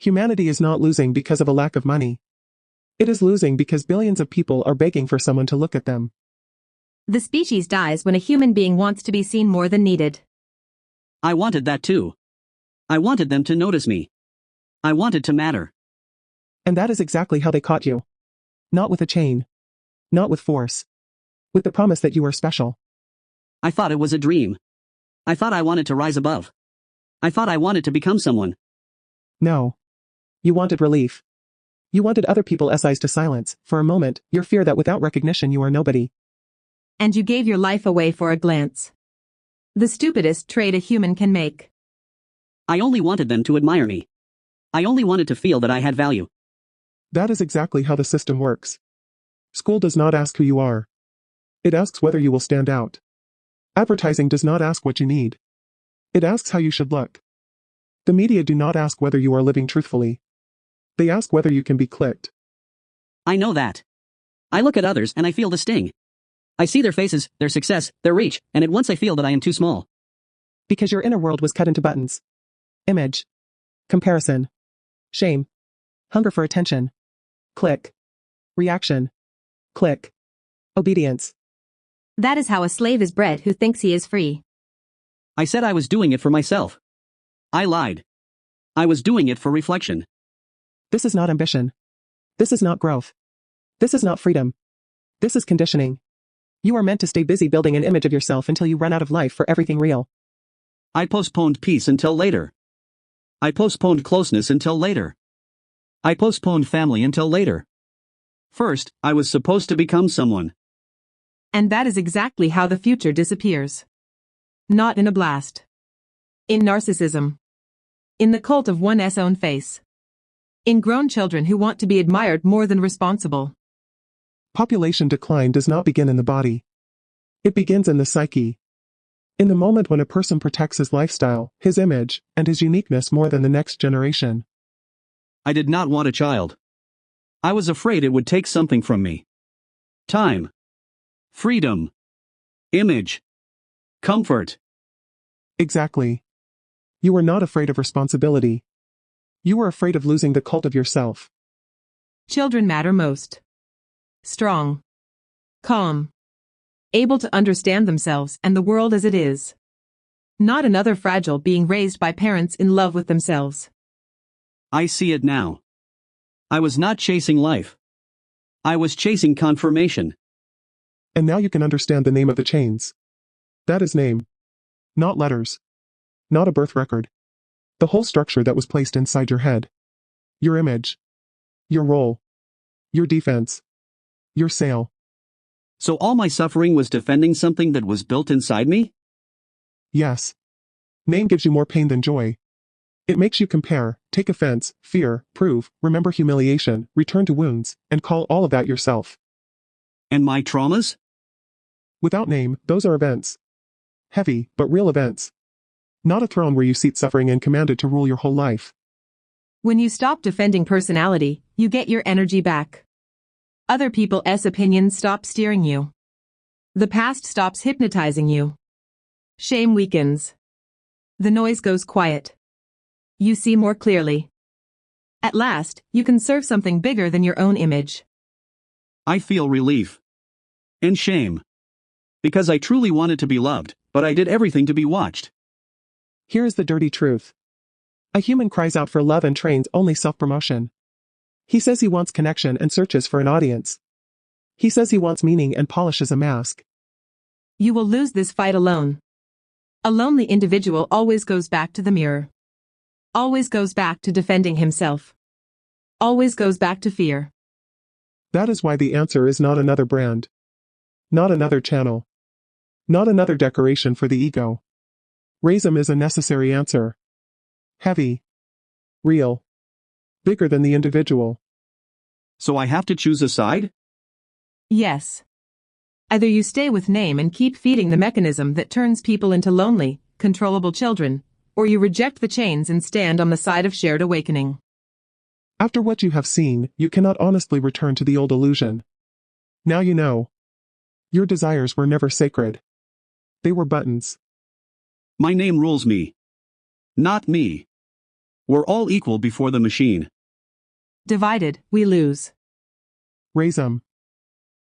Humanity is not losing because of a lack of money. It is losing because billions of people are begging for someone to look at them. The species dies when a human being wants to be seen more than needed. I wanted that too. I wanted them to notice me. I wanted to matter. And that is exactly how they caught you. Not with a chain. Not with force. With the promise that you are special. I thought it was a dream. I thought I wanted to rise above. I thought I wanted to become someone. No. You wanted relief. You wanted other people's eyes to silence, for a moment, your fear that without recognition you are nobody. And you gave your life away for a glance. The stupidest trade a human can make. I only wanted them to admire me. I only wanted to feel that I had value. That is exactly how the system works. School does not ask who you are. It asks whether you will stand out. Advertising does not ask what you need. It asks how you should look. The media do not ask whether you are living truthfully. They ask whether you can be clicked. I know that. I look at others and I feel the sting. I see their faces, their success, their reach, and at once I feel that I am too small. Because your inner world was cut into buttons. Image. Comparison. Shame. Hunger for attention. Click. Reaction. Click. Obedience. That is how a slave is bred who thinks he is free. I said I was doing it for myself. I lied. I was doing it for reflection. This is not ambition. This is not growth. This is not freedom. This is conditioning. You are meant to stay busy building an image of yourself until you run out of life for everything real. I postponed peace until later. I postponed closeness until later. I postponed family until later. First, I was supposed to become someone. And that is exactly how the future disappears. Not in a blast. In narcissism. In the cult of one's own face. In grown children who want to be admired more than responsible. Population decline does not begin in the body. It begins in the psyche. In the moment when a person protects his lifestyle, his image, and his uniqueness more than the next generation. I did not want a child. I was afraid it would take something from me. Time. Freedom. Image. Comfort. Exactly. You were not afraid of responsibility. You were afraid of losing the cult of yourself. Children matter most. Strong. Calm. Able to understand themselves and the world as it is. Not another fragile being raised by parents in love with themselves. I see it now. I was not chasing life. I was chasing confirmation. And now you can understand the name of the chains. That is name. Not letters. Not a birth record. The whole structure that was placed inside your head. Your image. Your role. Your defense. Your sale. So all my suffering was defending something that was built inside me? Yes. Name gives you more pain than joy. It makes you compare, take offense, fear, prove, remember humiliation, return to wounds, and call all of that yourself. And my traumas? Without name, those are events. Heavy, but real events. Not a throne where you seat suffering and commanded to rule your whole life. When you stop defending personality, you get your energy back. Other people's opinions stop steering you. The past stops hypnotizing you. Shame weakens. The noise goes quiet. You see more clearly. At last, you can serve something bigger than your own image. I feel relief. And shame. Because I truly wanted to be loved, but I did everything to be watched. Here is the dirty truth. A human cries out for love and trains only self-promotion. He says he wants connection and searches for an audience. He says he wants meaning and polishes a mask. You will lose this fight alone. A lonely individual always goes back to the mirror. Always goes back to defending himself. Always goes back to fear. That is why the answer is not another brand. Not another channel. Not another decoration for the ego. RAZEM is a necessary answer. Heavy. Real. Bigger than the individual. So I have to choose a side? Yes. Either you stay with name and keep feeding the mechanism that turns people into lonely, controllable children, or you reject the chains and stand on the side of shared awakening. After what you have seen, you cannot honestly return to the old illusion. Now you know. Your desires were never sacred. They were buttons. My name rules me. Not me. We're all equal before the machine. Divided, we lose. RAZEM.